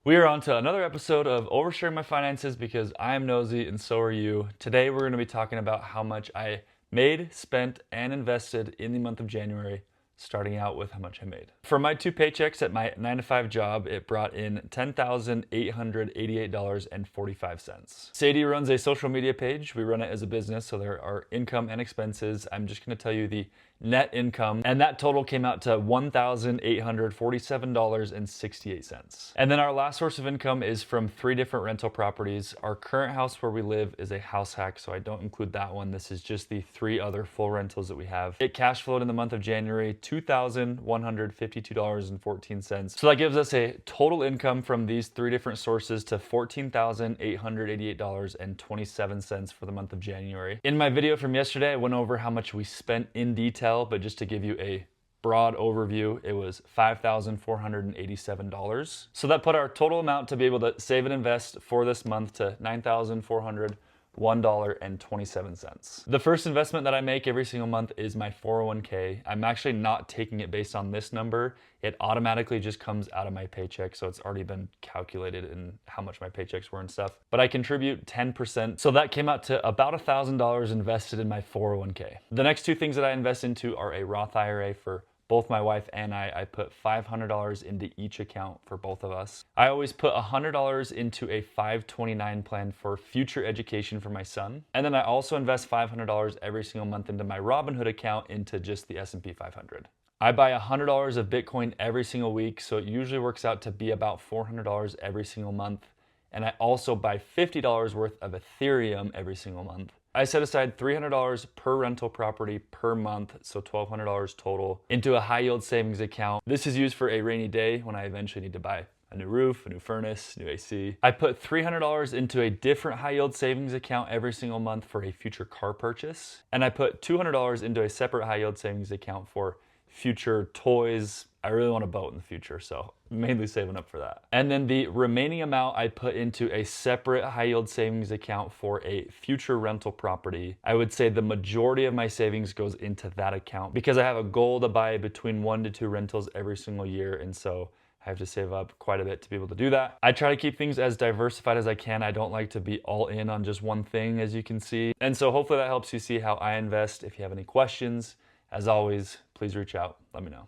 We are on to another episode of Oversharing My Finances because I am nosy and so are you. Today we're going to be talking about how much I made, spent, and invested in the month of January, starting out with how much I made. For my two paychecks at my 9-to-5 job, it brought in $10,888.45. Sadie runs a social media page. We run it as a business, so there are income and expenses. I'm just going to tell you the net income, and that total came out to $1,847.68. And then our last source of income is from 3 different rental properties. Our current house where we live is a house hack, so I don't include that one. This is just the 3 other full rentals that we have. It cash flowed in the month of January $2,152.14. So that gives us a total income from these 3 different sources to $14,888.27 for the month of January. In my video from yesterday, I went over how much we spent in detail, but just to give you a broad overview, it was $5,487. So that put our total amount to be able to save and invest for this month to $9,401.27. The first investment that I make every single month is my 401k. I'm actually not taking it based on this number. It automatically just comes out of my paycheck, so it's already been calculated in how much my paychecks were and stuff. But I contribute 10%, so that came out to about $1,000 invested in my 401k. The next 2 things that I invest into are a Roth IRA for both my wife and I put $500 into each account for both of us. I always put $100 into a 529 plan for future education for my son. And then I also invest $500 every single month into my Robinhood account into just the S&P 500. I buy $100 of Bitcoin every single week, so it usually works out to be about $400 every single month. And I also buy $50 worth of Ethereum every single month. I set aside $300 per rental property per month, so $1,200 total, into a high yield savings account. This is used for a rainy day when I eventually need to buy a new roof, a new furnace, new AC. I put $300 into a different high yield savings account every single month for a future car purchase. And I put $200 into a separate high yield savings account for future toys. I really want a boat in the future, so mainly saving up for that. And then the remaining amount I put into a separate high yield savings account for a future rental property. I would say the majority of my savings goes into that account because I have a goal to buy between 1 to 2 rentals every single year, and so I have to save up quite a bit to be able to do that. I try to keep things as diversified as I can. I don't like to be all in on just one thing, as you can see. And so hopefully that helps you see how I invest. If you have any questions, as always, please reach out, let me know.